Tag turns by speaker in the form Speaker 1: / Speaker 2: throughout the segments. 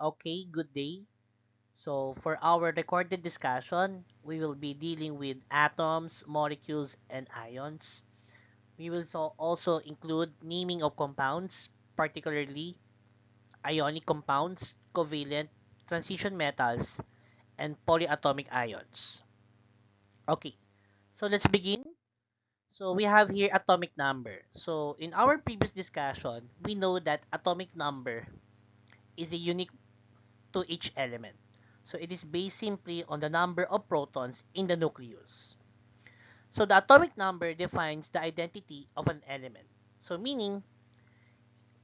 Speaker 1: Okay, good day. So for our recorded discussion, we will be dealing with atoms, molecules, and ions. We will also include naming of compounds, particularly ionic compounds, covalent, transition metals, and polyatomic ions. Okay, so let's begin. So we have here atomic number. So in our previous discussion, we know that atomic number is a unique to each element. So it is based simply on the number of protons in the nucleus. So the atomic number defines the identity of an element. So meaning,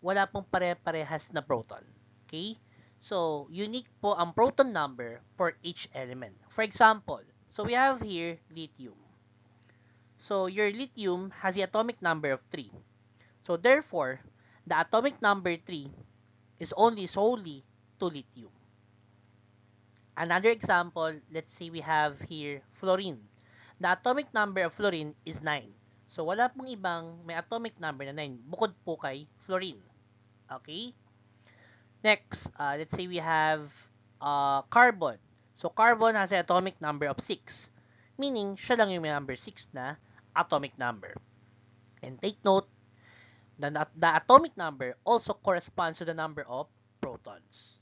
Speaker 1: wala pong pare-parehas na proton. Okay? So, unique po ang proton number for each element. For example, so we have here lithium. So, your lithium has the atomic number of 3. So, therefore, the atomic number 3 is only solely to lithium. Another example, let's say we have here fluorine. The atomic number of fluorine is 9. So, wala pong ibang may atomic number na 9 bukod po kay fluorine. Okay? Next, let's say we have carbon. So, carbon has an atomic number of 6. Meaning, siya lang yung may number 6 na atomic number. And take note, the atomic number also corresponds to the number of protons.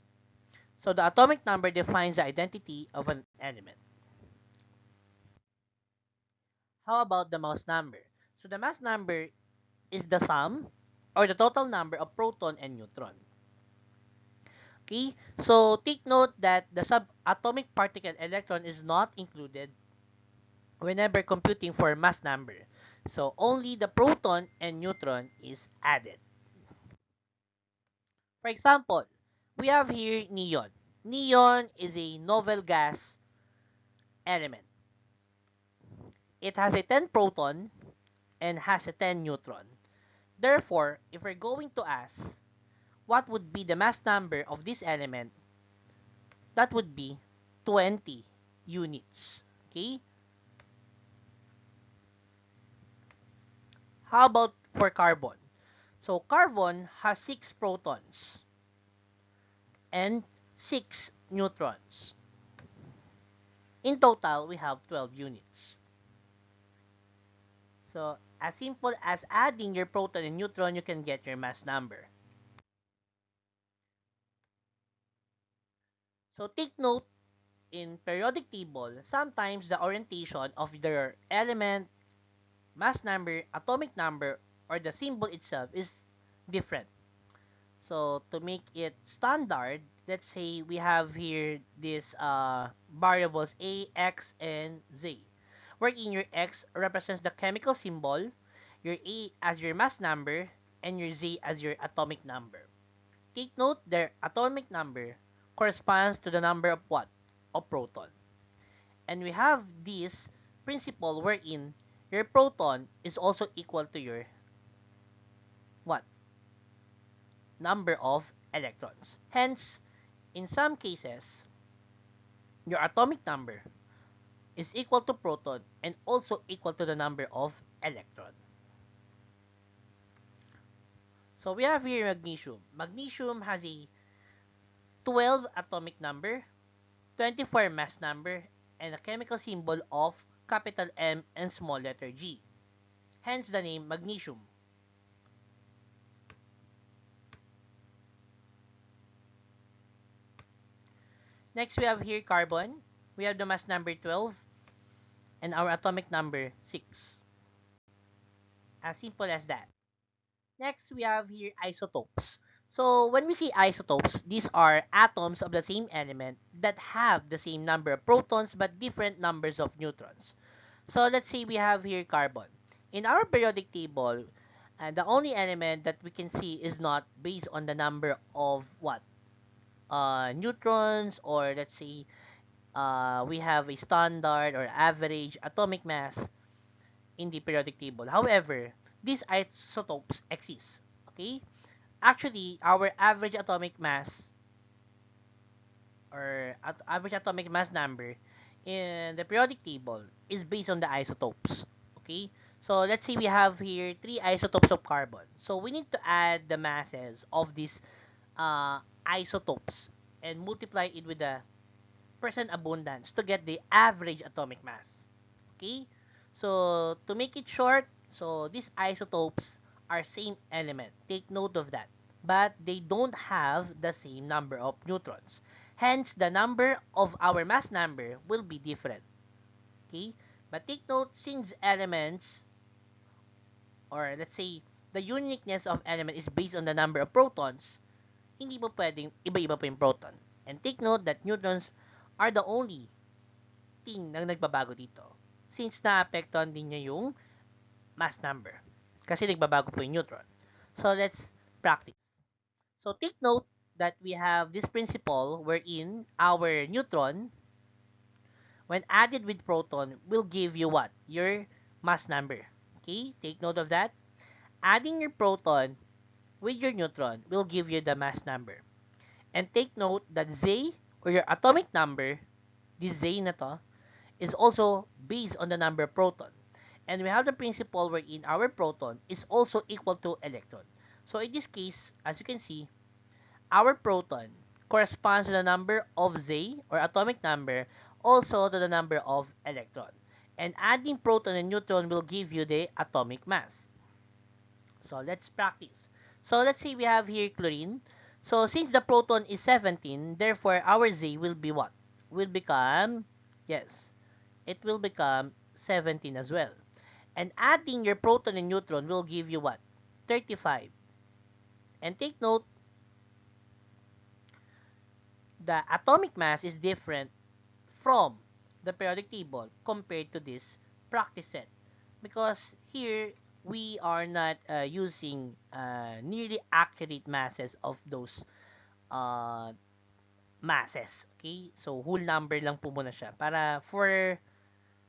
Speaker 1: So, the atomic number defines the identity of an element. How about the mass number? So, the mass number is the sum or the total number of proton and neutron. Okay, so take note that the subatomic particle electron is not included whenever computing for mass number. So only the proton and neutron is added. For example, we have here neon. Neon is a novel gas element. It has a 10 proton and has a 10 neutron. Therefore, if we're going to ask what would be the mass number of this element, that would be 20 units. Okay? How about for carbon? So carbon has 6 protons and 6 neutrons. In total, we have 12 units. So as simple as adding your proton and neutron, you can get your mass number. So take note, in periodic table, sometimes the orientation of their element, mass number, atomic number, or the symbol itself is different. So to make it standard, let's say we have here these variables a, x, and z. Wherein your x represents the chemical symbol, your a as your mass number, and your z as your atomic number. Take note, their atomic number corresponds to the number of what? Of proton. And we have this principle wherein your proton is also equal to your what? Number of electrons. Hence, in some cases, your atomic number is equal to proton and also equal to the number of electron. So we have here magnesium. Magnesium has a 12 atomic number, 24 mass number, and a chemical symbol of capital M and small letter G. Hence the name magnesium. Next, we have here carbon. We have the mass number 12 and our atomic number 6. As simple as that. Next, we have here isotopes. So when we see isotopes, these are atoms of the same element that have the same number of protons but different numbers of neutrons. So let's say we have here carbon. In our periodic table, the only element that we can see is not based on the number of what? Neutrons, or let's say we have a standard or average atomic mass in the periodic table. However, these isotopes exist. Okay? Actually, our average atomic mass or average atomic mass number in the periodic table is based on the isotopes. Okay? So let's say we have here 3 isotopes of carbon. So we need to add the masses of these isotopes and multiply it with the percent abundance to get the average atomic mass. Okay? So, to make it short, so these isotopes are same element. Take note of that. But they don't have the same number of neutrons. Hence, the number of our mass number will be different. Okay? But take note, since elements, or let's say, the uniqueness of element is based on the number of protons, hindi po pwedeng iba-iba po yung proton. And take note that neutrons are the only thing na nagbabago dito. Since naapektuhan din niya yung mass number. Kasi nagbabago po yung neutron. So, let's practice. So, take note that we have this principle wherein our neutron, when added with proton, will give you what? Your mass number. Okay? Take note of that. Adding your proton with your neutron will give you the mass number. And take note that Z, or your atomic number, this Z na to, is also based on the number of proton. And we have the principle wherein our proton is also equal to electron. So in this case, as you can see, our proton corresponds to the number of Z, or atomic number, also to the number of electron. And adding proton and neutron will give you the atomic mass. So let's practice. So let's say we have here chlorine. So since the proton is 17, therefore our Z will be what? Will become, yes, it will become 17 as well. And adding your proton and neutron will give you what? 35. And take note, the atomic mass is different from the periodic table compared to this practice set. Because here, we are not using nearly accurate masses of those masses. Okay? So, whole number lang po muna siya. Para for,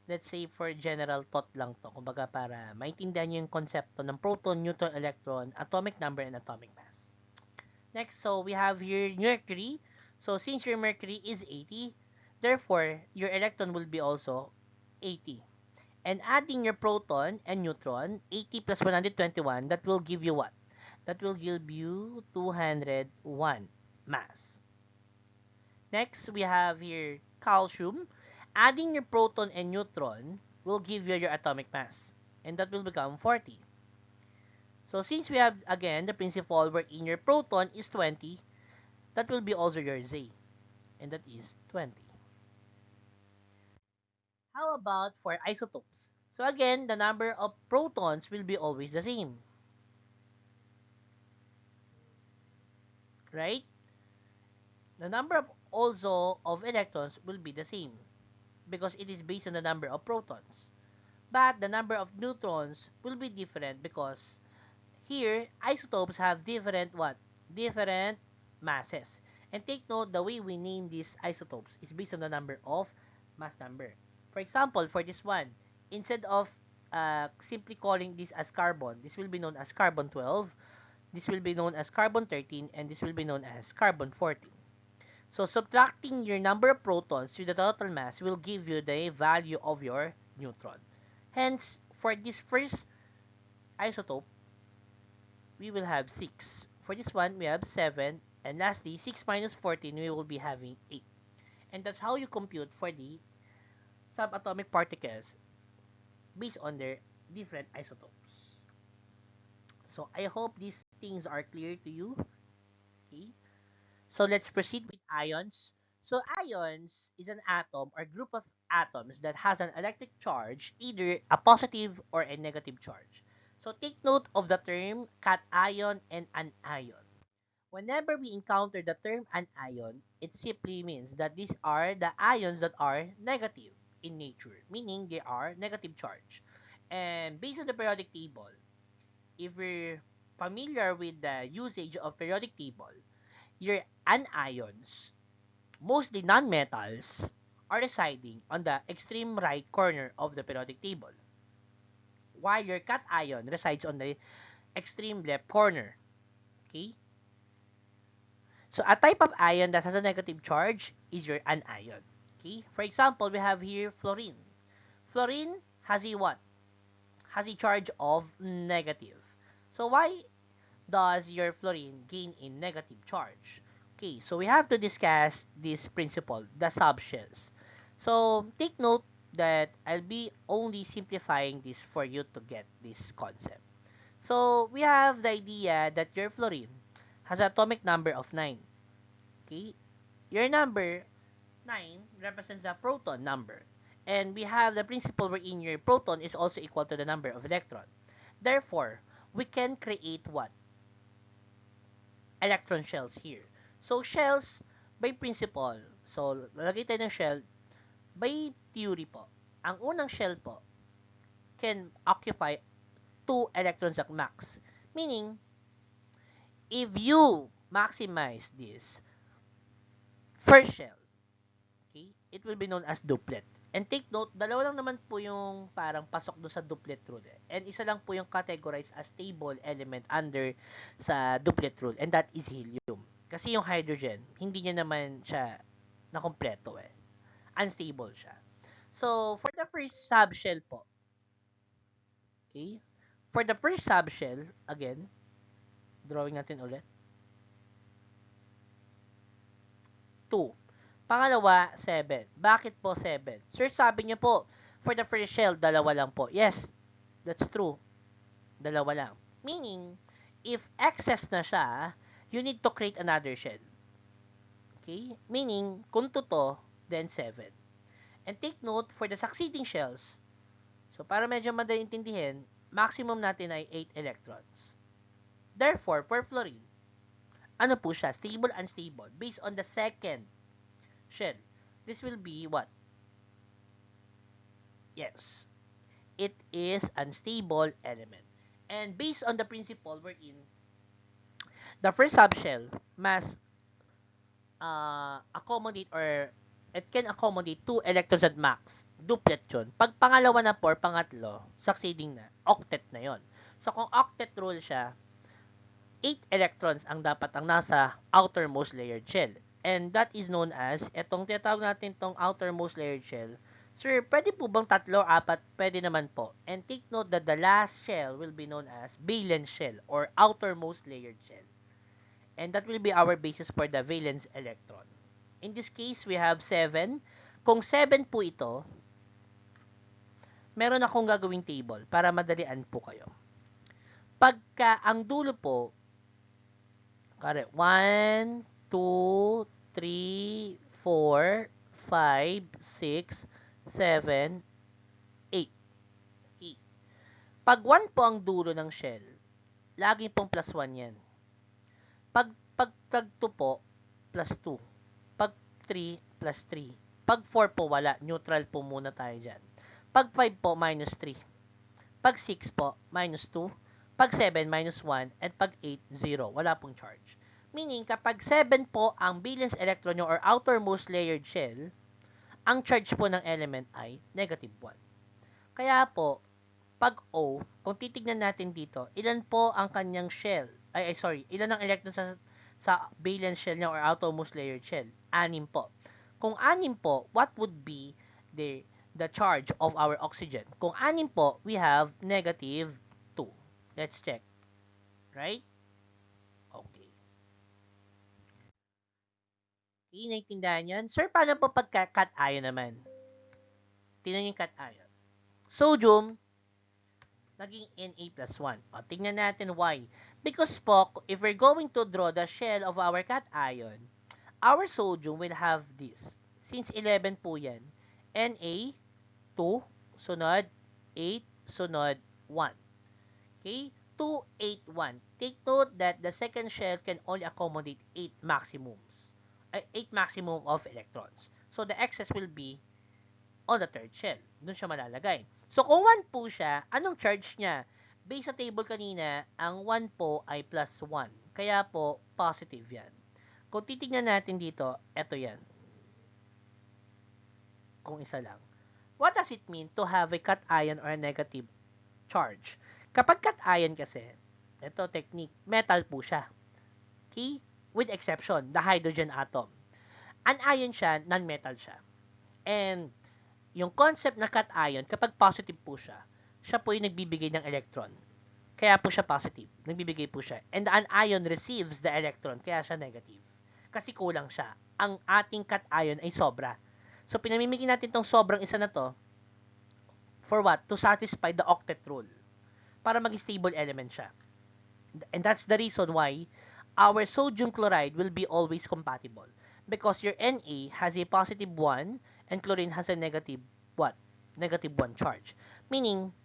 Speaker 1: let's say, for general thought lang to. Kumbaga, para maintindihan nyo yung konsepto ng proton, neutron, electron, atomic number, and atomic mass. Next, so we have here mercury. So, since your mercury is 80, therefore, your electron will be also 80. And adding your proton and neutron, 80 plus 121, that will give you what? That will give you 201 mass. Next, we have here calcium. Adding your proton and neutron will give you your atomic mass. And that will become 40. So, since we have, again, the principle wherein your proton is 20, that will be also your Z. And that is 20. How about for isotopes? So again, the number of protons will be always the same. Right? The number of also of electrons will be the same because it is based on the number of protons. But the number of neutrons will be different because here, isotopes have different what? Different masses. And take note, the way we name these isotopes is based on the number of mass number. For example, for this one, instead of simply calling this as carbon, this will be known as carbon 12, this will be known as carbon 13, and this will be known as carbon 14. So subtracting your number of protons to the total mass will give you the value of your neutron. Hence, for this first isotope, we will have 6. For this one, we have 7. And lastly, 6 minus 14, we will be having 8. And that's how you compute for the subatomic particles based on their different isotopes. So I hope these things are clear to you. Okay. So let's proceed with ions. So ions is an atom or group of atoms that has an electric charge, either a positive or a negative charge. So take note of the term cation and anion. Whenever we encounter the term anion, it simply means that these are the ions that are negative in nature, meaning they are negative charge. And based on the periodic table, if we're familiar with the usage of periodic table, your anions, mostly non-metals, are residing on the extreme right corner of the periodic table, while your cation resides on the extreme left corner. Okay? So a type of ion that has a negative charge is your anion. Okay? For example, we have here fluorine. Fluorine has a what? Has a charge of negative. So why does your fluorine gain a negative charge? Okay, so we have to discuss this principle, the subshells. So take note that I'll be only simplifying this for you to get this concept. So we have the idea that your fluorine has an atomic number of 9. Okay, your number 9 represents the proton number. And we have the principle wherein your proton is also equal to the number of electron. Therefore, we can create what? Electron shells here. So, shells, by principle, so lalagay tayo ng shell, by theory po, ang unang shell po can occupy 2 electrons at max. Meaning, if you maximize this first shell, okay, it will be known as duplet. And take note, dalawa lang naman po yung parang pasok do sa duplet rule. And isa lang po yung categorized as stable element under sa duplet rule. And that is helium. Kasi yung hydrogen, hindi niya naman siya na kompleto eh. Unstable siya. So, for the first subshell po, okay, for the first subshell, again, drawing natin ulit, 2. Pangalawa, 7. Bakit po 7? Sir, sabi niyo po, for the first shell, dalawa lang po. Yes, that's true. Dalawa lang. Meaning, if excess na siya, you need to create another shell. Okay? Meaning, kung 2 to, then 7. And take note, for the succeeding shells, so para medyo madali intindihin, maximum natin ay 8 electrons. Therefore, for fluorine, ano po siya? Stable, unstable. Based on the second shell. This will be what? Yes. It is unstable element. And based on the principle wherein the first subshell must accommodate or it can accommodate 2 electrons at max. Duplet yun. Pag pangalawa na po or pangatlo, succeeding na, octet na yon. So kung octet rule siya, 8 electrons ang dapat ang nasa outermost layered shell. And that is known as, etong tinatawag natin tong outermost layered shell. Sir, pwede po bang 3 o 4? Pwede naman po. And take note that the last shell will be known as valence shell or outermost layered shell. And that will be our basis for the valence electron. In this case, we have 7. Kung 7 po ito, meron akong gagawing table para madalian po kayo. Pagka ang dulo po, 1, 2, 3, 4, 5, 6, 7, 8. Okay. Pag 1 po ang dulo ng shell, lagi pong plus 1 yan. Pag 2 po, plus 2. Pag 3, plus 3. Pag 4 po, wala. Neutral po muna tayo dyan. Pag 5 po, minus 3. Pag 6 po, minus 2. Pag 7, minus 1. And pag 8, 0. Wala pong charge. Meaning, kapag 7 po ang valence electron nyo or outermost layered shell, ang charge po ng element ay negative 1. Kaya po, pag O, kung titignan natin dito, ilan po ang kanyang shell? Ilan ang electron sa valence shell niya or outermost layered shell? 6 po. Kung 6 po, what would be the charge of our oxygen? Kung 6 po, we have negative 2. Let's check. Right? Okay. Naintindihan yan? Sir, paano po pagka-cation naman? Tingnan yung cation. Sodium, naging Na plus 1. O, tingnan natin why. Because po, if we're going to draw the shell of our cation, our sodium will have this. Since 11 po yan, Na, 2, sunod, 8, sunod, 1. Okay? 2, 8, 1. Take note that the second shell can only accommodate 8 maximums. 8 maximum of electrons. So, the excess will be on the third shell. Doon siya malalagay. So, kung 1 po siya, anong charge niya? Based sa table kanina, ang 1 po ay plus 1. Kaya po, positive yan. Kung titignan natin dito, eto yan. Kung isa lang. What does it mean to have a cation or a negative charge? Kapag cation kasi, ito technique, metal po siya. Okay? With exception, the hydrogen atom. Anion siya, non-metal siya. And yung concept na cation, kapag positive po siya po yung nagbibigay ng electron. Kaya po siya positive. Nagbibigay po siya. And the anion receives the electron, kaya siya negative. kasi kulang siya. Ang ating cation ay sobra. So, pinamimigay natin tong sobrang isa na to for what? To satisfy the octet rule. Para mag-stable element siya. And that's the reason why our sodium chloride will be always compatible. Because your Na has a positive 1 and chlorine has a negative what? Negative 1 charge. Meaning,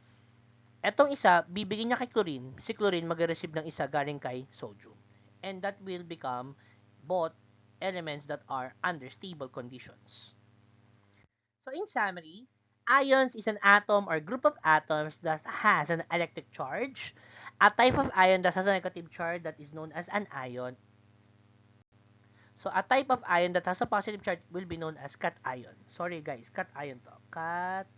Speaker 1: etong isa, bibigyan niya kay chlorine, si chlorine mag-receive ng isa galing kay sodium. And that will become both elements that are under stable conditions. So in summary, ions is an atom or group of atoms that has an electric charge. A type of ion that has a negative charge that is known as an ion. So a type of ion that has a positive charge will be known as cation. Sorry guys, cation to. Cations.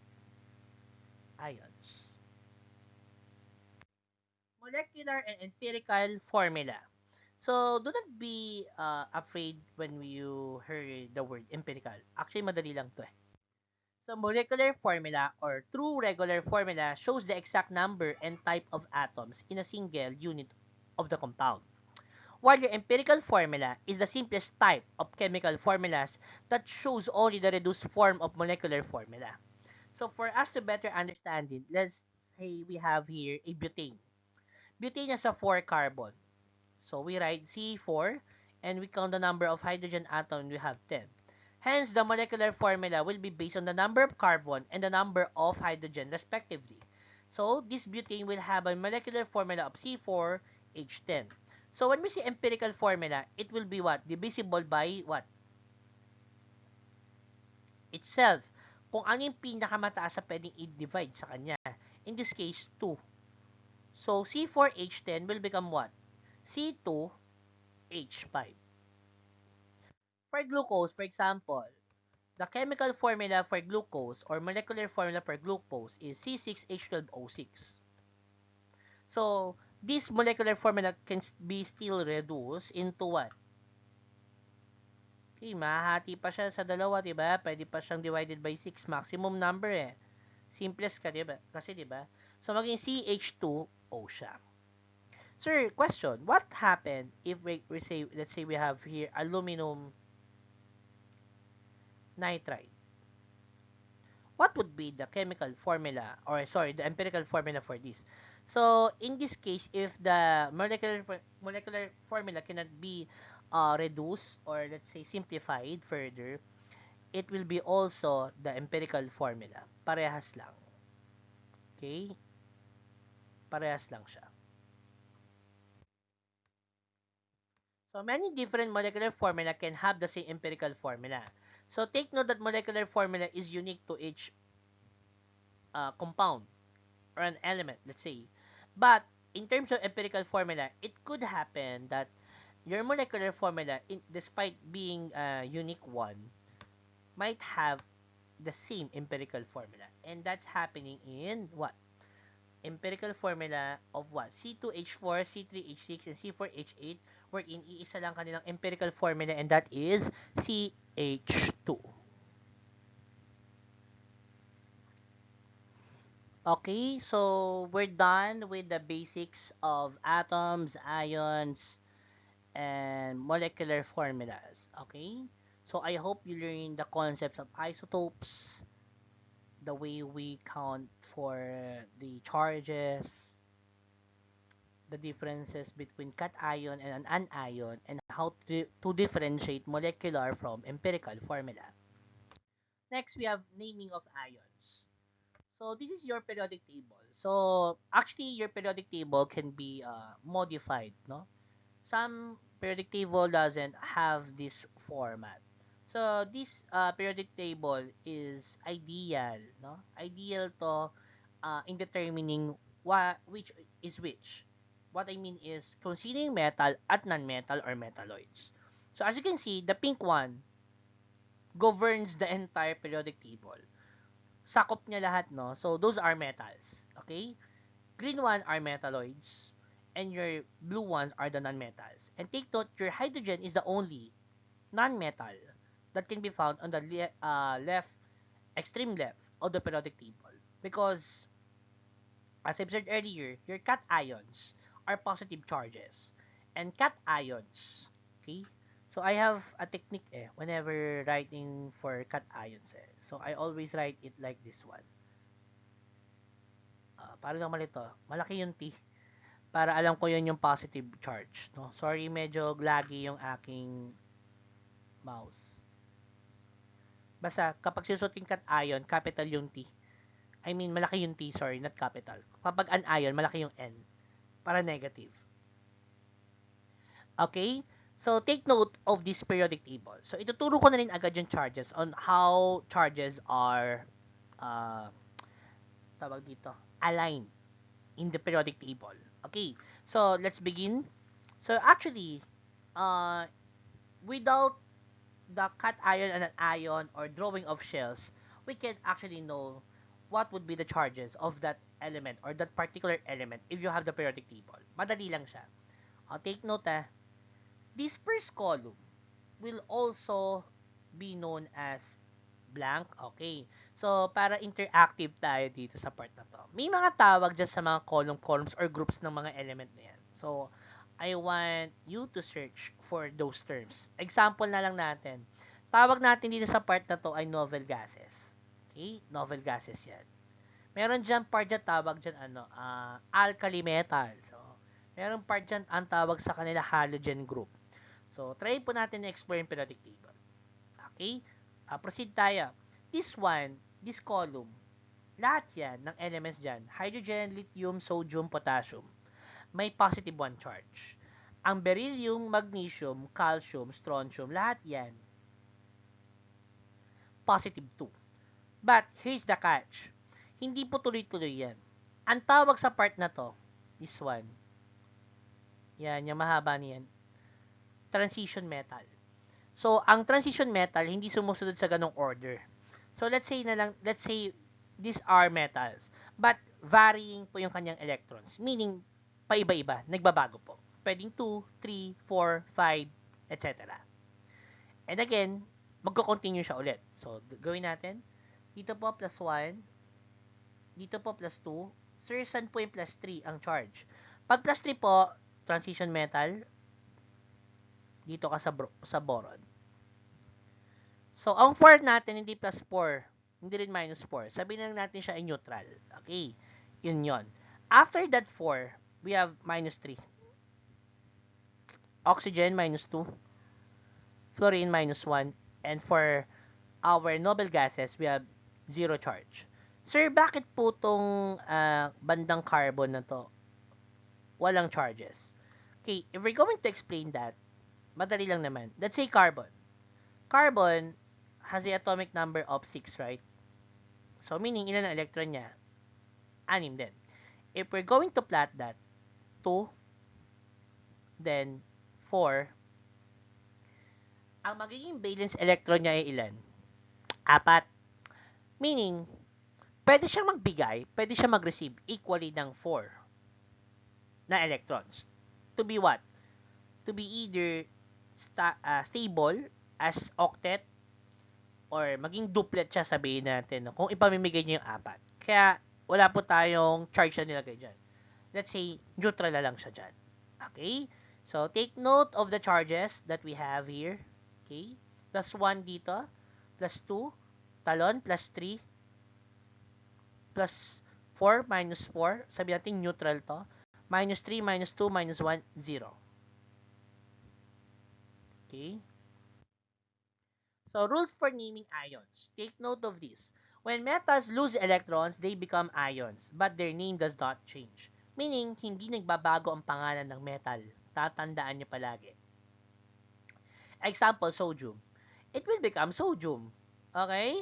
Speaker 1: Molecular and empirical formula. So, do not be afraid when you hear the word empirical. Actually, madali lang to eh. So, molecular formula or true regular formula shows the exact number and type of atoms in a single unit of the compound. While your empirical formula is the simplest type of chemical formulas that shows only the reduced form of molecular formula. So, for us to better understand it, let's say we have here a butane. Butane has a 4 carbon. So we write C4 and we count the number of hydrogen atoms, we have 10. Hence, the molecular formula will be based on the number of carbon and the number of hydrogen respectively. So this butane will have a molecular formula of C4H10. So when we say empirical formula, it will be what? Divisible by what? Itself. Kung ano yung pinakamataas sa pwedeng i-divide sa kanya. In this case, 2. So C4H10 will become what? C2H5. For glucose, for example, the chemical formula for glucose or molecular formula for glucose is C6H12O6. So, this molecular formula can be still reduced into what? Okay, mahati pa siya sa dalawa, diba? Pwede pa siyang divided by 6, maximum number eh. Simplest ka, diba? Kasi, diba? So, maging CH2O siya. Sir, question, what happened if we say, let's say we have here aluminum nitride? What would be the chemical formula, or sorry, the empirical formula for this? So, in this case, if the molecular formula cannot be reduced or let's say simplified further, it will be also the empirical formula. Parehas lang. Okay? Parehas lang siya. So, many different molecular formula can have the same empirical formula. So, take note that molecular formula is unique to each compound or an element, let's say. But, in terms of empirical formula, it could happen that your molecular formula, despite being a unique one, might have the same empirical formula. And that's happening in what? Empirical formula of what? C2H4, C3H6, and C4H8, wherein iisa lang kanilang empirical formula, and that is CH2. Okay, so we're done with the basics of atoms, ions, and molecular formulas. Okay, so I hope you learned the concepts of isotopes, the way we count for the charges, the differences between cation and an anion, and how to differentiate molecular from empirical formula. Next, we have naming of ions. So this is your periodic table. So actually, your periodic table can be modified, no? Some periodic table doesn't have this format. So this periodic table is ideal, no? Ideal to in determining which is which. What I mean is considering metal at non-metal or metalloids. So as you can see, the pink one governs the entire periodic table. Sakop niya lahat, no? So those are metals, okay? Green one are metalloids, and your blue ones are the non-metals. And take note, your hydrogen is the only non-metal that can be found on the extreme left of the periodic table. Because, as I've said earlier, your cations are positive charges. And cations, okay? So I have a technique whenever writing for cations So I always write it like this one. Paano naman ito? Malaki yung T para alam ko yun yung positive charge, no? Sorry, medyo laggy yung aking mouse. Basta kapag sinusuting cation, capital yung T. I mean, malaki yung T, sorry, not capital. Kapag anion, malaki yung N para negative. Okay? So, take note of this periodic table. So, ituturo ko na rin agad yung charges on how charges are tawag dito, aligned in the periodic table. Okay? So, let's begin. So, actually, uh, without the cation and an ion or drawing of shells, we can actually know what would be the charges of that element or that particular element if you have the periodic table. Madali lang siya. Take note this first column will also be known as blank. Okay. So, para interactive tayo dito sa part na to. May mga tawag dyan sa mga columns or groups ng mga element na yan. So, I want you to search for those terms. Example na lang natin. Tawag natin dito sa part na to ay novel gases. Okay? Novel gases yan. Meron dyan part dyan, tawag dyan alkali metal. So, meron part dyan ang tawag sa kanila halogen group. So, try po natin na explore yung periodic table. Okay? Proceed tayo. This one, this column, lahat yan ng elements dyan, hydrogen, lithium, sodium, potassium, may positive 1 charge. Ang beryllium, magnesium, calcium, strontium, lahat yan, positive 2. But, here's the catch. Hindi po tuloy-tuloy yan. Ang tawag sa part na to, this one, yan, yung mahaba niyan, transition metal. So, ang transition metal, hindi sumusunod sa ganong order. So, let's say these are metals. But, varying po yung kanyang electrons. Meaning, paiba-iba, nagbabago po. Pwedeng 2, 3, 4, 5, etc. And again, magko-continue siya ulit. So, gawin natin. Dito po, plus 1. Dito po, plus 2. Sir, saan po yung plus 3 ang charge? Pag plus 3 po, transition metal, dito ka sa boron. So, ang 4 natin, hindi plus 4, hindi rin minus 4. Sabihin lang natin siya ay neutral. Okay? Yun yon. After that 4, we have minus 3. Oxygen, minus 2. Fluorine, minus 1. And for our noble gases, we have 0 charge. Sir, bakit po tong bandang carbon na to walang charges? Okay, if we're going to explain that, madali lang naman. Let's say carbon. Carbon has the atomic number of 6, right? So, meaning, ilan ang electron niya? 6 din. If we're going to plot that, 2, then 4, ang magiging valence electron niya ay ilan? 4. Meaning, pwede siyang magbigay, pwede siyang mag-receive equally ng 4 na electrons. To be what? To be either stable as octet or maging duplet siya, sabihin natin, kung ipamimigay niya yung 4. Kaya, wala po tayong charge na nilagay dyan. Let's say, neutral na lang siya dyan. Okay? So, take note of the charges that we have here. Okay? Plus 1 dito. Plus 2. Talon. Plus 3. Plus 4. Minus 4. Sabihin natin, neutral to. Minus 3. Minus 2. Minus 1. 0. Okay? So, rules for naming ions. Take note of this. When metals lose electrons, they become ions, but their name does not change. Meaning, hindi nagbabago ang pangalan ng metal. Tatandaan niyo palagi. Example, sodium. It will become sodium. Okay?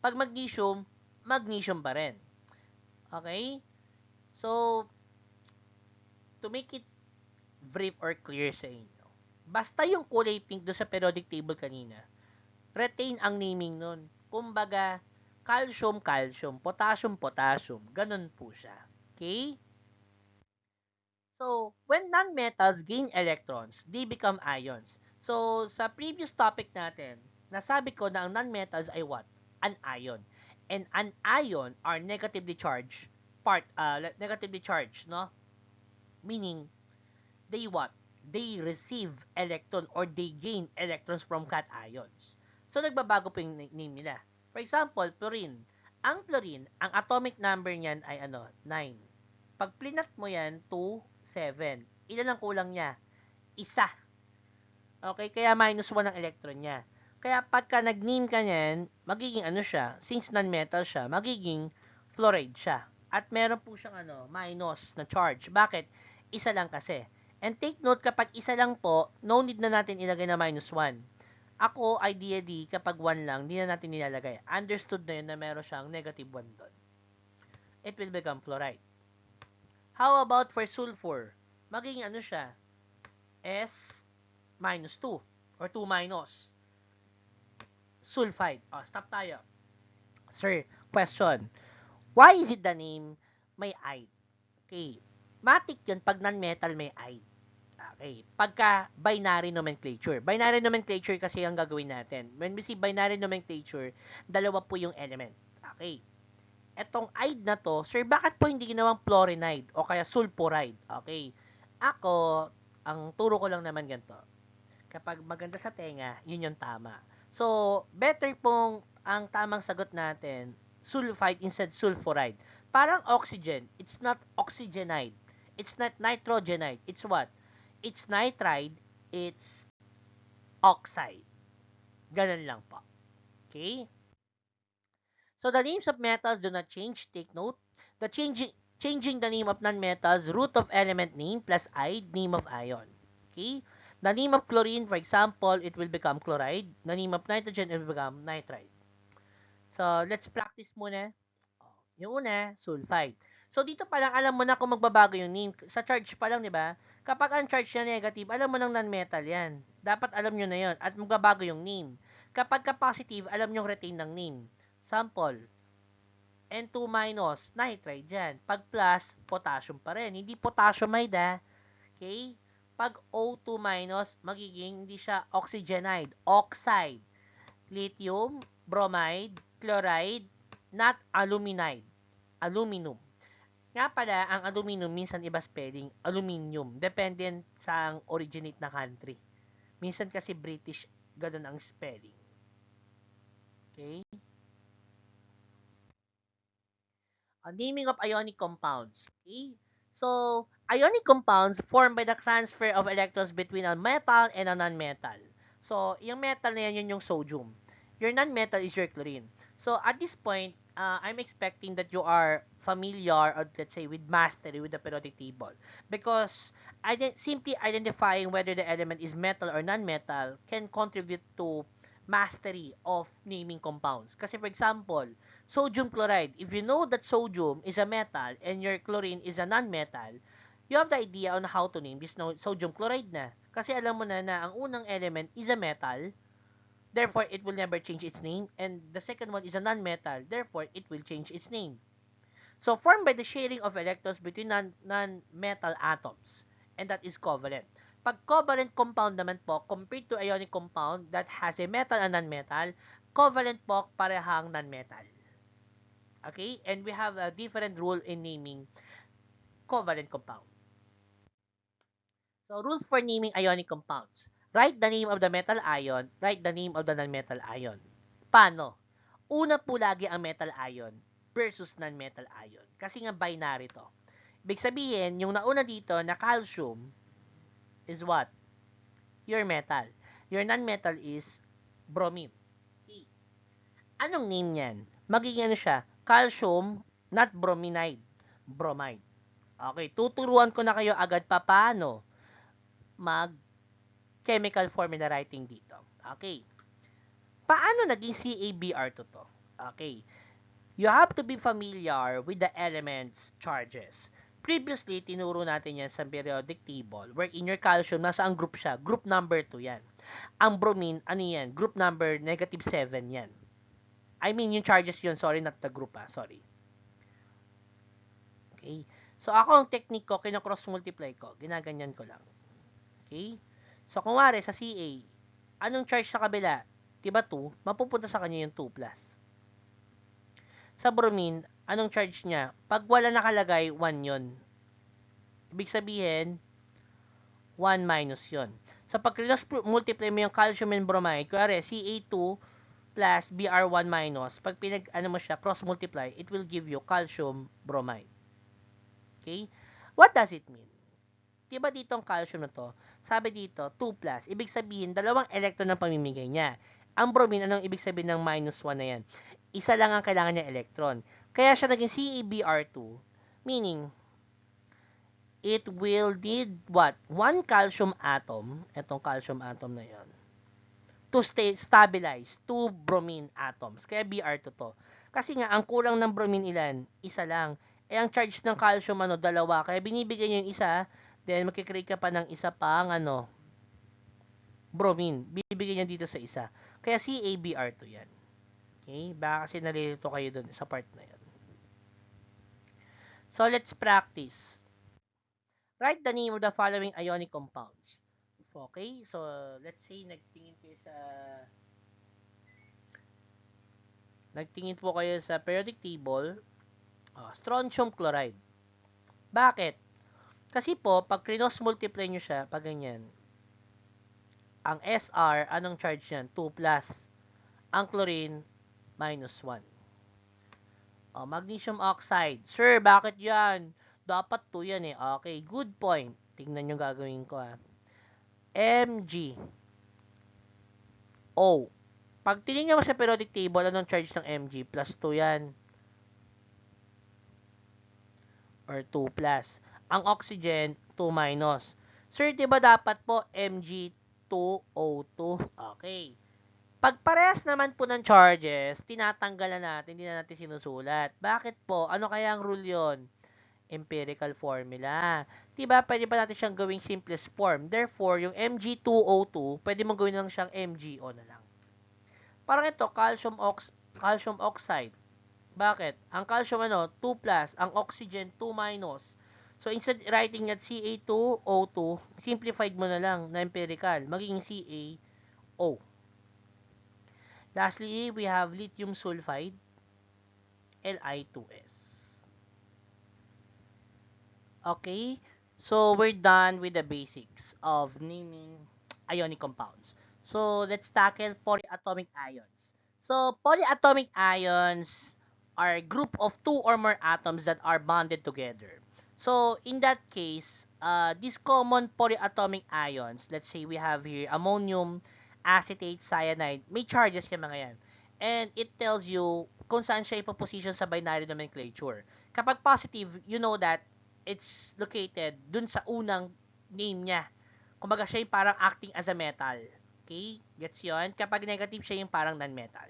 Speaker 1: Pag magnesium, magnesium pa rin. Okay? So, to make it brief or clear sa inyo, basta yung kulay pink doon sa periodic table kanina, retain ang naming nun. Kumbaga, calcium, calcium, potassium, potassium. Ganun po siya. Okay? So, when non-metals gain electrons, they become ions. So, sa previous topic natin, nasabi ko na ang non-metals ay what? An ion. And an ion are negatively charged no? Meaning, they what? they receive electron or they gain electrons from cations. So, nagbabago po yung name nila. For example, fluorine. Ang fluorine, ang atomic number niyan ay 9. Pag plinat mo yan, 2, 7. Ilan ang kulang niya? Isa. Okay, kaya -1 ang electron niya. Kaya pagka nag-name ka niyan, magiging siya, since non-metal siya, magiging fluoride siya. At meron po siyang minus na charge. Bakit? Isa lang kasi. And take note, kapag isa lang po, no need na natin ilagay na -1. Ako, ideally, kapag 1 lang, di na natin nilalagay. Understood na yun na meron siyang -1 doon. It will become fluoride. How about for sulfur? Magiging siya? S-2 or 2 minus. Sulfide. Stop tayo. Sir, question. Why is it the name may ide? Okay. Matic yun pag non-metal may ide. Okay. Pagka binary nomenclature. Binary nomenclature kasi ang gagawin natin. When we see binary nomenclature, dalawa po yung element. Okay. Etong ide na to, sir, bakit po hindi ginawang fluorinide o kaya sulfuride? Okay. Ako, ang turo ko lang naman ganito. Kapag maganda sa tenga, yun yung tama. So, better pong ang tamang sagot natin, sulfide instead sulfuride. Parang oxygen, it's not oxygenide. It's not nitrogenide. It's what? It's nitride, it's oxide. Ganun lang po. Okay? So, the names of metals do not change. Take note. The changing the name of non-metals, root of element name plus ide, name of ion. Okay? The name of chlorine, for example, it will become chloride. The name of nitrogen, it will become nitride. So, let's practice muna. Yung una, sulfide. So, dito pa lang, alam mo na kung magbabago yung name. Sa charge pa lang, di ba? Kapag ang charge niya negative, alam mo nang non-metal yan. Dapat alam nyo na yon at magbabago yung name. Kapag ka positive, alam nyo retain ng name. Sample, N2 minus, nitride yan. Pag plus, potassium pa rin. Hindi potassiumide, Okay? Pag O2 minus, magiging hindi siya oxygenide, oxide. Lithium, bromide, chloride, not aluminide, aluminum. Nga pala, ang aluminum minsan iba spelling, aluminium. Depende sa originate na country. Minsan kasi British, ganun ang spelling. Okay? Naming of ionic compounds. Okay? So, ionic compounds formed by the transfer of electrons between a metal and a non-metal. So, yung metal na yan, yun yung sodium. Your non-metal is your chlorine. So, at this point, I'm expecting that you are familiar or let's say with mastery with the periodic table. Because simply identifying whether the element is metal or non-metal can contribute to mastery of naming compounds. Kasi for example, sodium chloride, if you know that sodium is a metal and your chlorine is a non-metal, you have the idea on how to name this sodium chloride na. Kasi alam mo na ang unang element is a metal, therefore it will never change its name, and the second one is a non-metal, therefore it will change its name. So, formed by the sharing of electrons between non-metal atoms, and that is covalent. Pag covalent compound naman po, compared to ionic compound that has a metal and non-metal, covalent po parehang non-metal. Okay? And we have a different rule in naming covalent compound. So, rules for naming ionic compounds. Write the name of the metal ion, write the name of the non-metal ion. Paano? Una po lagi ang metal ion versus non-metal ion. Kasi nga binary to. Ibig sabihin, yung nauna dito na calcium is what? Your metal. Your non-metal is bromine. Okay. Anong name niyan? Magiging siya? Calcium, not brominide. Bromide. Okay, tuturuan ko na kayo agad paano mag-chemical formula writing dito. Okay. Paano naging CABR to? Okay. You have to be familiar with the elements charges. Previously, tinuro natin yan sa periodic table where in your calcium, nasa ang group siya. Group number 2 yan. Ang bromine, ano yan? Group number -7 yan. I mean, yung charges yun. Sorry, not the group Sorry. Okay. So, ako ang technique ko, kina-cross multiply ko. Ginaganyan ko lang. Okay. So, kung wari, sa CA, anong charge sa kabila? Diba 2? Mapupunta sa kanya yung 2 plus. Sa bromine, anong charge niya? Pag wala nakalagay, 1 yon. Ibig sabihin, 1 minus yon. So, pag multiply mo yung calcium and bromide, kuwari, Ca2 plus Br1 minus, pag mo siya, cross-multiply, it will give you calcium bromide. Okay? What does it mean? Diba dito ang calcium na to? Sabi dito, 2 plus. Ibig sabihin, dalawang electron ang pamimigay niya. Ang bromine, anong ibig sabihin ng minus 1 na yan? Isa lang ang kailangan niya electron. Kaya siya naging CeBr2, meaning, it will need what? One calcium atom, itong calcium atom na yon, to stabilize two bromine atoms. Kaya Br2 to. Kasi nga, ang kulang ng bromine ilan? Isa lang. Eh, ang charge ng calcium, dalawa. Kaya binibigyan niyo yung isa, then magkikreate ka pa ng isa pang, bromine. Bibigyan niya dito sa isa. Kaya CaBr2 yan. Okay? Baka kasi nalilito kayo dun sa part na yan. So, let's practice. Write the name of the following ionic compounds. Okay? So, let's say, nagtingin po kayo sa periodic table, strontium chloride. Bakit? Kasi po, pag cross-multiply nyo siya, pag ganyan, ang SR, anong charge yan? 2 plus. Ang chlorine, minus 1. Magnesium oxide. Sir, bakit yan? Dapat 2 yan eh. Okay, good point. Tingnan nyo gagawin ko Mg. O. Pag tinignan mo sa periodic table, anong charge ng Mg? Plus 2 yan. Or 2 plus. Ang oxygen, 2 minus. Sir, diba dapat po Mg2O2? Okay. Pag parehas naman po ng charges, tinatanggalan natin, hindi na natin sinusulat. Bakit po? Ano kaya ang rule yon? Empirical formula. Diba, pwede pa natin siyang gawing simplest form. Therefore, yung Mg2O2, pwede mong gawin lang siyang MgO na lang. Parang ito, calcium oxide. Bakit? Ang calcium 2 plus, ang oxygen 2 minus. So, instead writing at Ca2O2, simplified mo na lang na empirical, magiging CaO. Lastly, we have lithium sulfide, Li2S. Okay? So, we're done with the basics of naming ionic compounds. So, let's tackle polyatomic ions. So, polyatomic ions are a group of two or more atoms that are bonded together. So, in that case, these common polyatomic ions, let's say we have here ammonium, acetate, cyanide, may charges yung mga yan. And it tells you kung saan siya ipoposition sa binary nomenclature. Kapag positive, you know that it's located dun sa unang name niya. Kumbaga siya yung parang acting as a metal. Okay? Gets yun? Kapag negative, siya yung parang non-metal.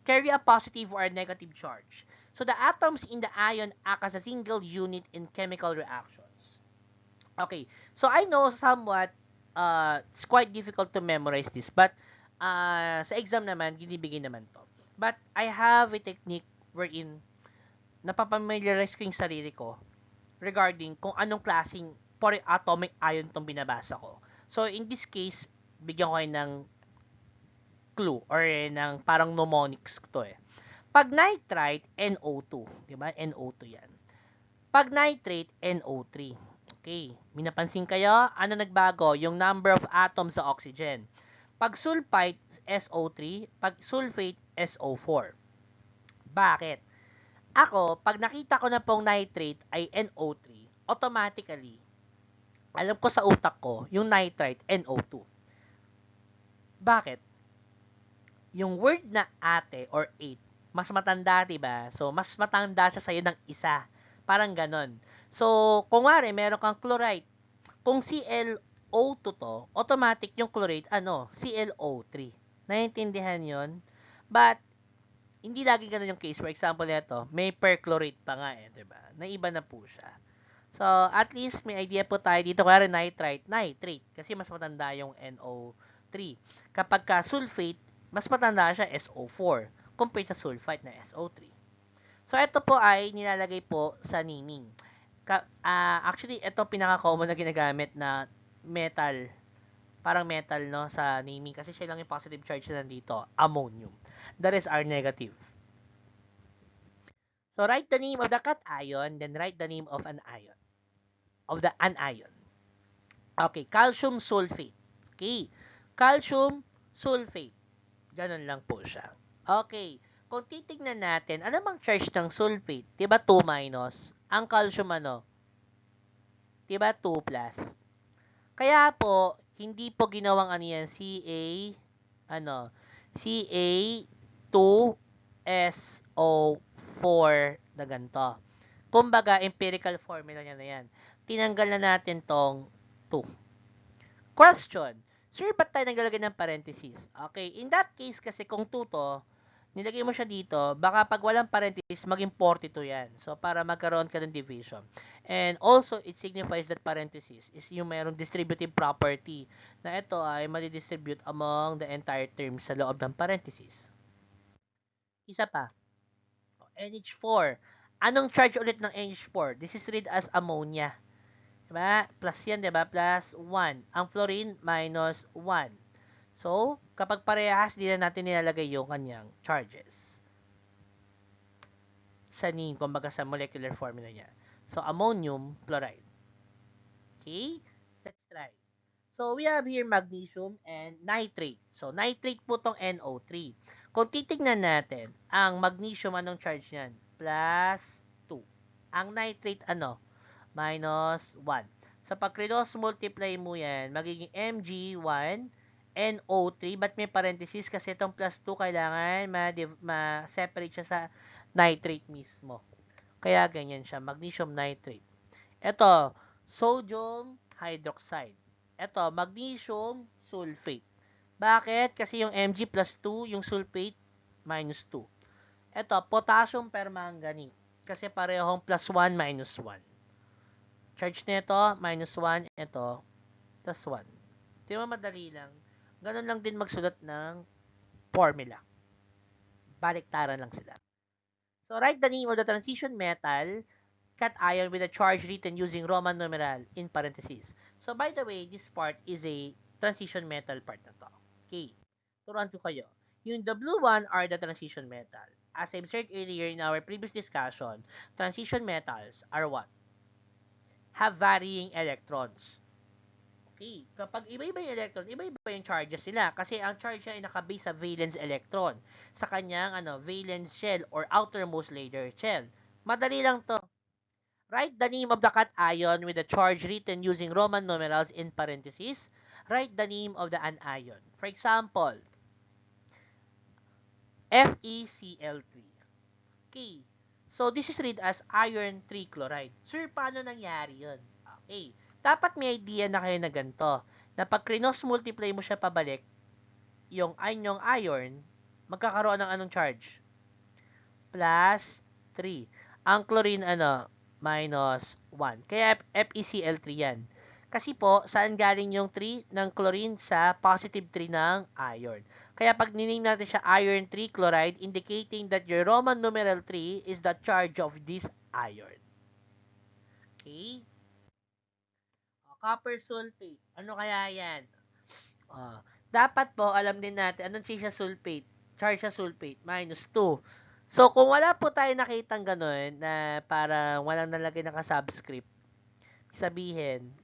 Speaker 1: Carry a positive or a negative charge. So the atoms in the ion act as a single unit in chemical reactions. Okay. So I know somewhat it's quite difficult to memorize this, but sa exam naman, ginibigay naman to. But I have a technique wherein napapamiliarize ko yung sarili ko regarding kung anong klaseng polyatomic ion tong binabasa ko. So, in this case, bigyan ko kayo ng clue or ng parang mnemonics to eh. Pag nitrite, NO2. Diba? NO2 yan. Pag nitrate, NO3. Okay. Minapansin kayo? Ano nagbago? Yung number of atoms sa oxygen. Pag sulfite, SO3. Pag sulfate, SO4. Bakit? Ako, pag nakita ko na pong nitrate ay NO3, automatically, alam ko sa utak ko, yung nitrite, NO2. Bakit? Yung word na ate or 8, mas matanda, diba? So, mas matanda siya sa'yo ng isa. Parang ganon. So, kung wari, meron kang chloride. Kung ClO2 to, automatic yung chloride, ClO3. Naiintindihan yon? But, hindi lagi ganun yung case. For example, nito, may perchlorate pa nga diba? Naiba na po siya. So, at least may idea po tayo dito. Kaya nitrite, kasi mas matanda yung NO3. Kapag ka sulfate, mas matanda siya SO4 compared sa sulfite na SO3. So, ito po ay nilalagay po sa naming. Actually, ito pinaka-common na ginagamit na metal. Parang metal, no, sa naming. Kasi siya lang yung positive charge na nandito, ammonium. The rest are negative. So, write the name of the cation, then write the name of an ion. Of the anion. Okay, calcium sulfate. Okay, calcium sulfate. Ganun lang po siya. Okay, kung titignan natin, ano bang charge ng sulfate? Diba 2 minus? Ang calcium ano? Diba 2 plus? Kaya po, hindi po ginawang ano yan, ano, Ca2SO4 na ganito. Kumbaga, empirical formula niya na yan. Tinanggal na natin tong 2. Question. Sir, ba't tayo naglalagay ng parenthesis? Okay, in that case kasi kung 2 to, nilagay mo siya dito, baka pag walang parenthesis, maging 42 yan. So, para magkaroon ka ng division. And also, it signifies that parenthesis is yung mayroong distributive property na ito ay madidistribute among the entire terms sa loob ng parenthesis. Isa pa, NH4. Anong charge ulit ng NH4? This is read as ammonia. Diba? Plus yan, diba? Plus 1. Ang fluorine, minus 1. So, kapag parehas, di na natin nilalagay yung kanyang charges sa kumbaga sa molecular formula niya. So, ammonium chloride. Okay? Let's try. So, we have here magnesium and nitrate. So, nitrate po tong NO3. Kung titignan natin, ang magnesium, anong charge niyan? Plus 2. Ang nitrate, ano? Minus 1. So, pag cross multiply mo yan, magiging Mg1 NO3. Ba't may parenthesis? Kasi itong plus 2, kailangan ma-separate siya sa nitrate mismo. Kaya ganyan siya, magnesium nitrate. Ito, sodium hydroxide. Ito, magnesium sulfate. Bakit? Kasi yung Mg plus 2, yung sulfate minus 2. Ito, potassium permanganate. Kasi parehong plus 1 minus 1. Charge nito, minus 1. Ito, plus 1. Di ba madali lang? Ganun lang din magsulat ng formula. Baliktaran lang sila. So, write the name of the transition metal cation with a charge written using Roman numeral in parentheses. So, by the way, this part is a transition metal part na to. Okay. Turuan ko kayo. Yung the blue one are the transition metal. As I've said earlier in our previous discussion, transition metals are what? Have varying electrons. Okay. Kapag iba-iba yung electron, iba-iba yung charges nila. Kasi ang charge niya ay nakabase sa valence electron. Sa kanyang valence shell or outermost layer shell. Madali lang to. Write the name of the cation with the charge written using Roman numerals in parentheses. Write the name of the anion. For example, FeCl3. Okay. So, this is read as iron 3 chloride. Sir, paano nangyari yun? Okay. Dapat may idea na kayo na ganito. Na pag cross multiply mo siya pabalik, yung iron, magkakaroon ng anong charge? Plus 3. Ang chlorine, minus 1. Kaya FeCl3 yan. Kasi po, saan galing yung 3 ng chlorine? Sa positive 3 ng iron. Kaya pag niname natin siya iron 3 chloride, indicating that your Roman numeral 3 is the charge of this iron. Okay? Copper sulfate. Ano kaya yan? Dapat po, alam din natin, anong siya sulfate? Charge sa sulfate, minus 2. So, kung wala po tayo nakitang gano'n, na parang walang nalagay na ka-subscript, sabihin,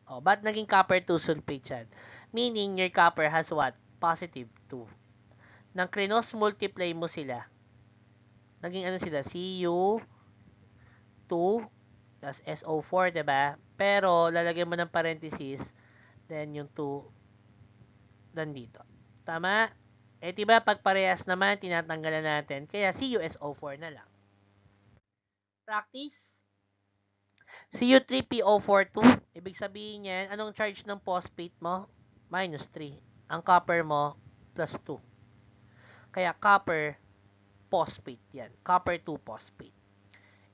Speaker 1: ba't naging copper 2 sulfate yan? Meaning, your copper has what? Positive 2. Nang cross multiply mo sila, naging sila? Cu2 plus SO4, diba? Pero, lalagyan mo ng parenthesis, then yung 2 nandito. Tama? Diba, pag parehas naman, tinatanggalan natin. Kaya, CuSO4 na lang. Practice. Cu3PO42. Ibig sabihin yan, anong charge ng phosphate mo? Minus 3. Ang copper mo, plus 2. Kaya, copper phosphate yan. Copper 2 phosphate.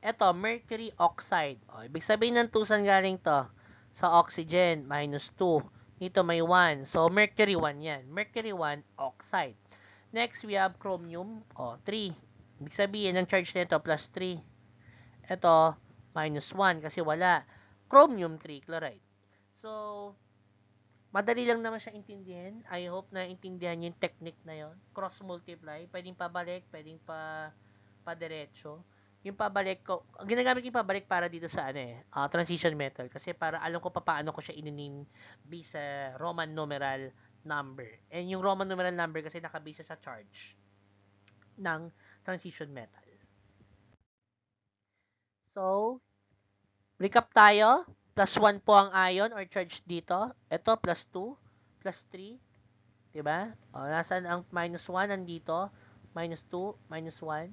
Speaker 1: Ito, mercury oxide. Ibig sabihin ng 2 saan galing to? Sa oxygen, minus 2. Dito may 1. So, mercury 1 yan. Mercury 1 oxide. Next, we have chromium, 3. Ibig sabihin, ang charge nito plus 3. Ito, minus 1 kasi wala. Chromium 3 chloride. So, madali lang naman siya intindihin. I hope na intindihan yung technique na yon. Cross multiply. Pwedeng pabalik, pwedeng pa diretso. yung pabalik ko, ginagamit ko yung pabalik para dito sa transition metal kasi para alam ko paano ko siya i-name based sa Roman numeral number. And yung Roman numeral number kasi nakabase sa charge ng transition metal. So, recap tayo. Plus 1 po ang ion or charge dito. Ito, plus 2, plus 3. Diba? O, nasan ang minus 1 nandito? Minus 2, minus 1.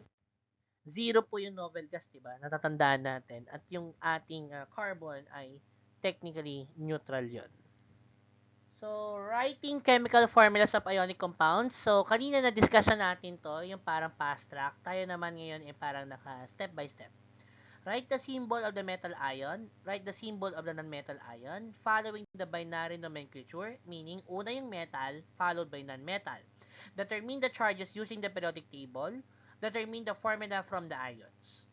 Speaker 1: 0 po yung novel gas, diba? Natatandaan natin. At yung ating carbon ay technically neutral yon. So, writing chemical formulas of ionic compounds. So, kanina na-discuss natin to, yung parang fast track. Tayo naman ngayon ay parang naka step by step. Write the symbol of the metal ion, write the symbol of the non-metal ion, following the binary nomenclature, meaning una yung metal, followed by non-metal. Determine the charges using the periodic table, determine the formula from the ions.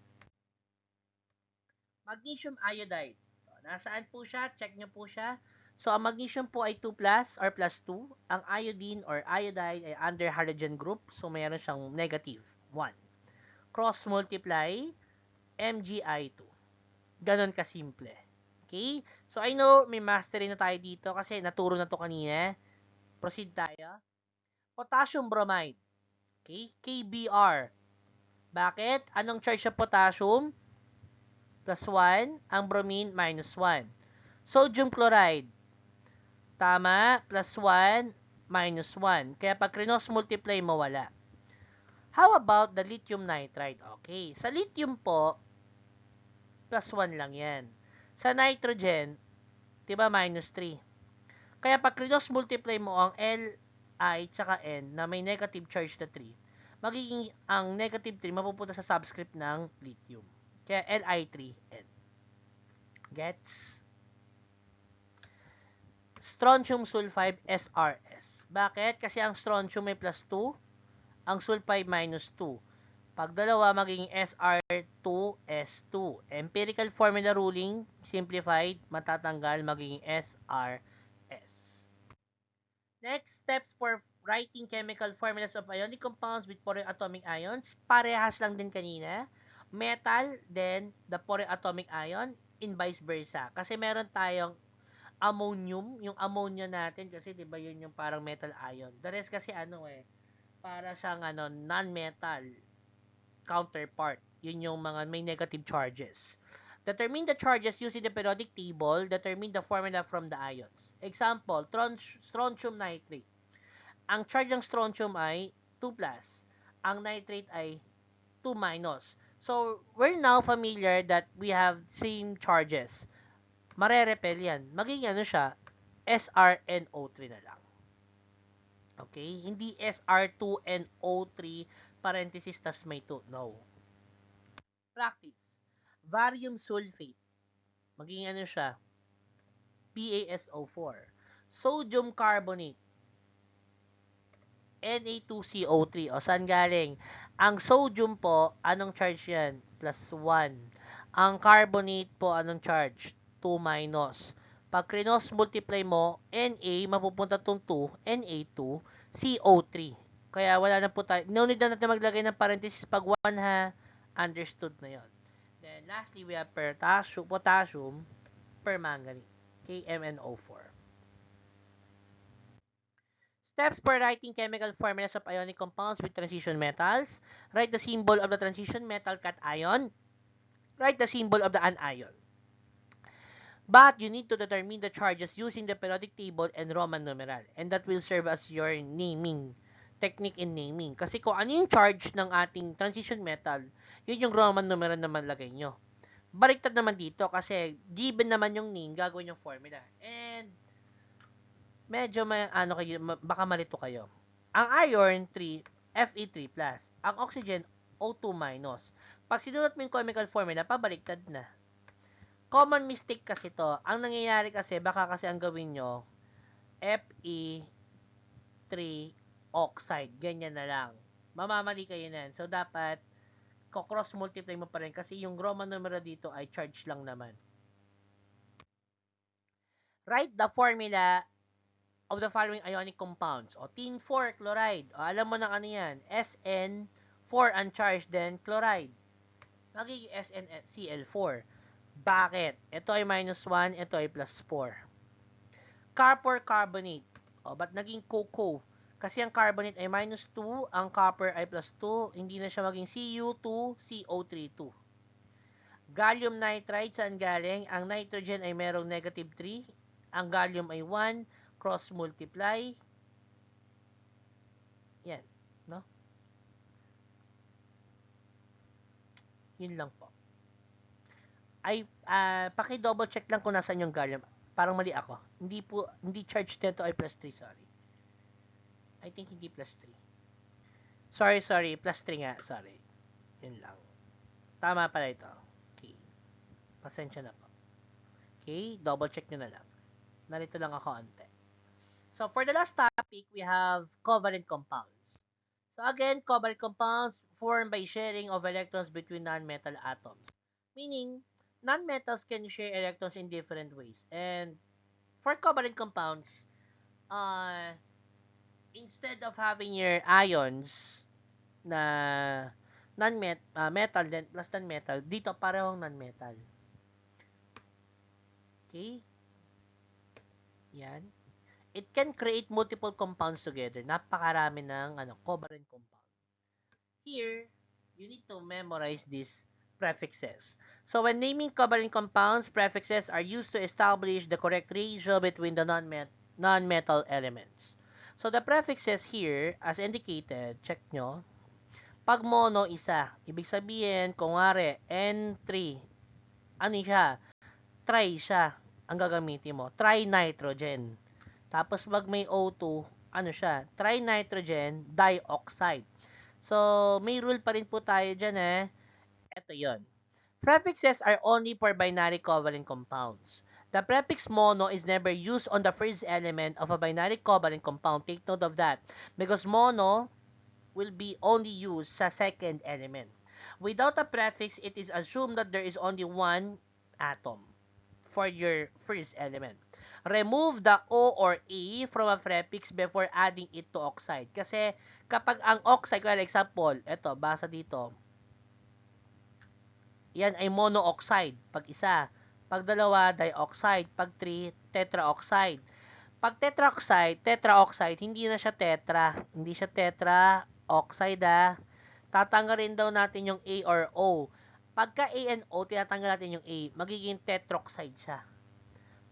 Speaker 1: Magnesium iodide. So, nasaan po siya? Check nyo po siya. So, ang magnesium po ay 2 plus or plus 2. Ang iodine or iodide ay under halogen group. So, mayroon siyang negative 1. Cross multiply MgI2. Ganon kasimple. Okay? So, I know may mastery na tayo dito kasi naturo na to kanina. Proceed tayo. Potassium bromide. Okay? KBr. Bakit? Anong charge sa potassium? Plus 1. Ang bromine, minus 1. Sodium chloride. Tama. Plus 1, minus 1. Kaya pag cross multiply mo, wala. How about the lithium nitride? Okay. Sa lithium po, plus 1 lang yan. Sa nitrogen, diba minus 3. Kaya pag cross multiply mo ang Li tsaka N na may negative charge na 3, magiging ang negative 3 mapupunta sa subscript ng lithium. Kaya Li3N. Gets? Strontium sulfide SRS. Bakit? Kasi ang strontium may plus 2, ang sulfide minus 2. Pag dalawa, magiging SR2S2. Empirical formula ruling, simplified, matatanggal, magiging SRS. Next, steps for writing chemical formulas of ionic compounds with atomic ions. Parehas lang din kanina. Metal, then the atomic ion, in vice versa. Kasi meron tayong ammonium, yung ammonia natin, kasi diba yun yung parang metal ion. The rest kasi para siyang non-metal counterpart. Yun yung mga may negative charges. Determine the charges using the periodic table. Determine the formula from the ions. Example, strontium nitrate. Ang charge ng strontium ay 2 plus. Ang nitrate ay 2 minus. So, we're now familiar that we have same charges. Marerepel yan. Magiging siya, SrNO3 na lang. Okay? Hindi SR2NO3 parenthesis tas may 2. No. Practice. Barium sulfate. Magiging siya? PaSO4. Sodium carbonate. Na2CO3. O, saan galing? Ang sodium po, anong charge yan? Plus 1. Ang carbonate po, anong charge? 2 minus. Pag cross multiply mo, Na, mapupunta itong 2, Na2, CO3. Kaya wala na po tayo. No need na natin maglagay ng parenthesis pag 1 ha. Understood na yon. Then, lastly, we have potassium permanganate. KMnO4. Steps for writing chemical formulas of ionic compounds with transition metals. Write the symbol of the transition metal cation. Write the symbol of the anion. But you need to determine the charges using the periodic table and Roman numeral. And that will serve as your naming technique in naming. Kasi kung ano yung charge ng ating transition metal, yun yung Roman numeral na malagay nyo. Baliktad naman dito kasi given naman yung name, gagawin yung formula. And medyo baka malito kayo. Ang iron 3, Fe3+. Ang oxygen, O2-. Pag sinulat mo yung chemical formula, pabaliktad na. Common mistake kasi to. Ang nangyayari kasi, baka kasi ang gawin nyo, Fe3 oxide. Ganyan na lang. Mamamali kayo na. So, dapat, cross multiply mo pa rin kasi yung Roman numeral dito ay charge lang naman. Write the formula of the following ionic compounds. O, tin 4 chloride. O, alam mo na ano yan. SN4 uncharged, then chloride. magiging SnCl4. Bakit? Ito ay -1, ito ay +4. Copper carbonate. O, ba't naging CoCo? Kasi ang carbonate ay -2, ang copper ay +2, hindi na siya maging Cu2, CO32. Gallium nitride, saan galing? Ang nitrogen ay merong -3, ang gallium ay 1, cross multiply. Yan, no? Yun lang po. Ay, paki-double check lang kung nasaan yung gallium. Parang mali ako. Hindi charge nito ay +3, sorry. I think hindi +3. Sorry, +3 nga, sorry. Yun lang. Tama pala ito. Okay. Pasensya na po. Okay, double check nyo na lang. Narito lang ako ante. So, for the last topic, we have covalent compounds. So, again, covalent compounds formed by sharing of electrons between non-metal atoms. Meaning, non-metals can share electrons in different ways. And for covalent compounds, instead of having your ions na metal then plus non-metal, dito parehong non-metal. Okay? Yan. It can create multiple compounds together. Napakarami ng covalent compound. Here, you need to memorize these prefixes. So when naming covalent compounds, prefixes are used to establish the correct ratio between the non-metal elements. So the prefixes here, as indicated, check nyo, pag mono, isa. Ibig sabihin, kung ngari, N3, ano siya? Tri siya ang gagamitin mo. Trinitrogen. Tapos pag may O2, ano siya? Trinitrogen dioxide. So, may rule pa rin po tayo dyan Ito yon. Prefixes are only for binary covalent compounds. The prefix mono is never used on the first element of a binary covalent compound. Take note of that. Because mono will be only used sa second element. Without a prefix, it is assumed that there is only one atom for your first element. Remove the O or A from a prefix before adding it to oxide. Kasi kapag ang oxide, for example, ito, basa dito, yan ay monooxide, pag isa. Pag dalawa, dioxide. Pag 3, tetraoxide. Pag tetraoxide, hindi na siya tetra. Hindi siya tetraoxide Tatanggalin daw natin yung A or O. Pagka A and O, tinatanggal natin yung A, magiging tetroxide siya.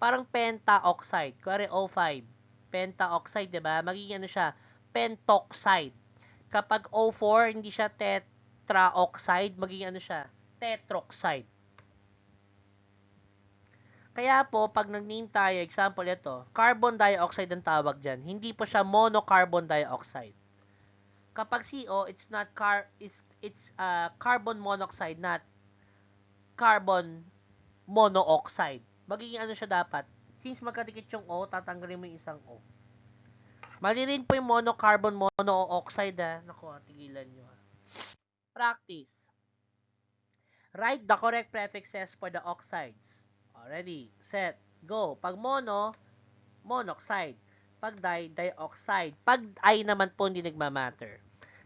Speaker 1: Parang pentaoxide. Kuwari O5. Pentaoxide, diba? Magiging ano siya? Pentoxide. Kapag O4, hindi siya tetraoxide, magiging ano siya? Tetroxide. Kaya po, pag nag-name tayo, example ito, carbon dioxide ang tawag dyan. Hindi po siya monocarbon dioxide. Kapag CO, it's carbon monoxide, not carbon monooxide. Magiging ano siya dapat? Since magkadikit yung O, tatanggalin mo yung isang O. Mali rin po yung monocarbon monooxide Naku, tigilan nyo Practice. Write the correct prefixes for the oxides. Ready, set, go. Pag mono, monoxide. Pag dioxide. Pag I naman po hindi nagmamatter.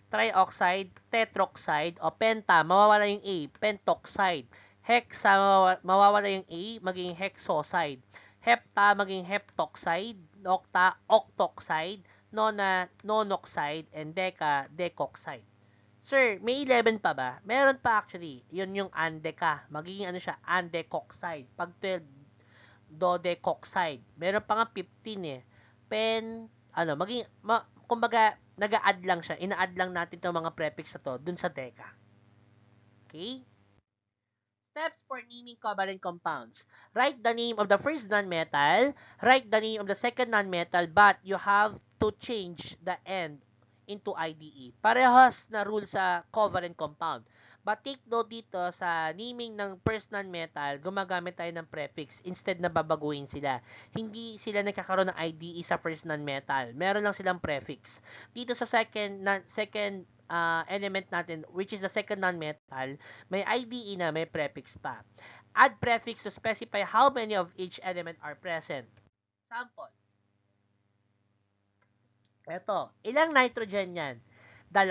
Speaker 1: Trioxide, tetroxide, o penta, mawawala yung A, pentoxide. Hexa, mawawala yung A, maging hexoxide. Hepta, maging heptoxide. Octa, octoxide. Nona, nonoxide. And deca, decoxide. Sir, may 11 pa ba? Meron pa actually. Yun yung andeca. Magiging ano siya, andecoxide. Pag 12, dodecoxide. Meron pa nga 15 kumbaga, nag-a-add lang siya. Ina-add lang natin itong mga prefix na to dun sa deca. Okay? Steps for naming covalent compounds. Write the name of the first nonmetal, write the name of the second nonmetal, but you have to change the end into IDE. Parehas na rule sa covalent compound. But take note dito sa naming ng first nonmetal, gumagamit tayo ng prefix instead na babaguhin sila. Hindi sila nagkakaroon ng IDE sa first nonmetal. Meron lang silang prefix. Dito sa second element natin, which is the second nonmetal, may IDE na, may prefix pa. Add prefix to specify how many of each element are present. Sample. Eto, ilang nitrogen yan? 2.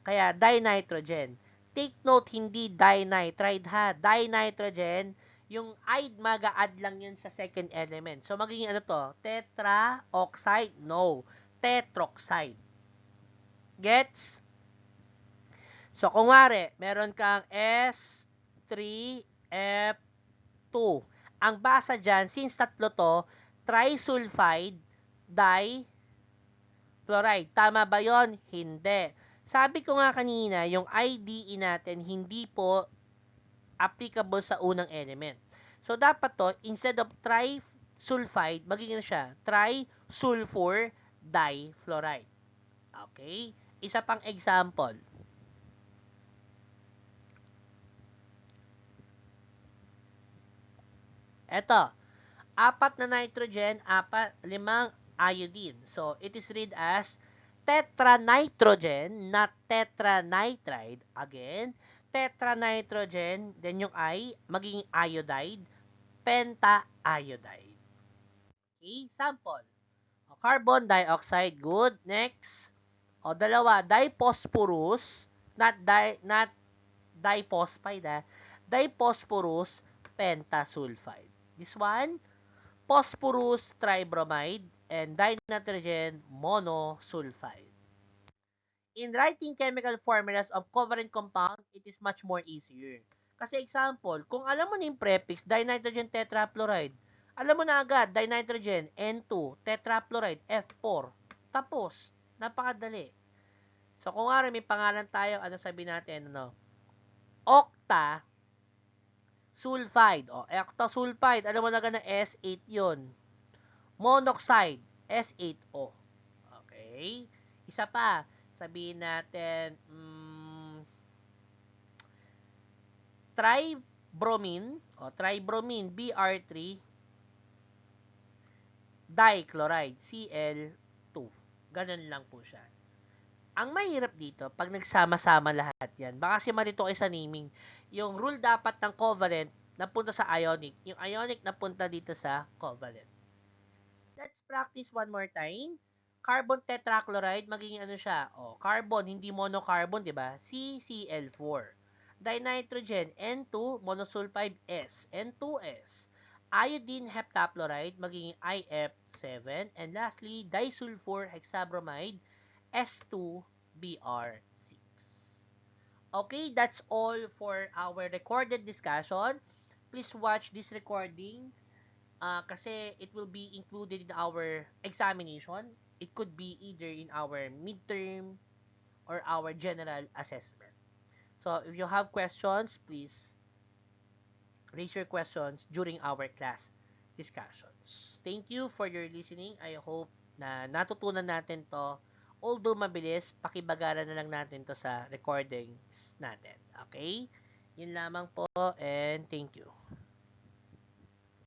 Speaker 1: Kaya dinitrogen. Take note, hindi dinitride ha. Dinitrogen, yung ide mag-a-add lang yun sa second element. So, magiging ano to? Tetraoxide? No. Tetroxide. Gets? So, kung wari, meron kang S3F2. Ang basa dyan, since tatlo to, trisulfide difluoride. Tama ba yon? Hindi. Sabi ko nga kanina, yung IDE natin, hindi po applicable sa unang element. So, dapat to, instead of trisulfide, magiging siya, trisulfur difluoride. Okay? Isa pang example. Eto, apat na nitrogen, limang iodine. So, it is read as tetranitrogen, not tetranitride. Again, tetranitrogen, then yung I, magiging iodide, penta-iodide. Okay, sample. O, carbon dioxide, good. Next. O, dalawa, diphosphorus, not diphosphide, diphosphorus pentasulfide. This one, phosphorus tribromide and dinitrogen monosulfide. In writing chemical formulas of covalent compound, it is much more easier. Kasi example, kung alam mo na yung prefix, dinitrogen tetrafluoride, alam mo na agad, dinitrogen, N2, tetrafluoride, F4. Tapos, napakadali. So, kung nga may pangalan tayo, ano sabihin natin, ano? Octa sulfide. O, octasulfide, alam mo na agad na S8 yun. Monoxide, S8O. Okay? Isa pa, sabihin natin, tribromine, Br3, dichloride, Cl2. Ganun lang po siya. Ang mahirap dito, pag nagsama-sama lahat yan, baka kasi marito kayo sa naming, yung rule dapat ng covalent napunta sa ionic, yung ionic napunta dito sa covalent. Let's practice one more time. Carbon tetrachloride, magiging ano siya? O, carbon, hindi monocarbon, di ba? CCl4. Dinitrogen, N2, monosulfide S, N2S. Iodine heptafluoride, magiging IF7. And lastly, disulfur hexabromide, S2Br6. Okay, that's all for our recorded discussion. Please watch this recording kasi it will be included in our examination. It could be either in our midterm or our general assessment. So, if you have questions, please raise your questions during our class discussions. Thank you for your listening. I hope na natutunan natin to. Although mabilis, pakibagalan na lang natin to sa recordings natin. Okay? Yun lamang po and thank you.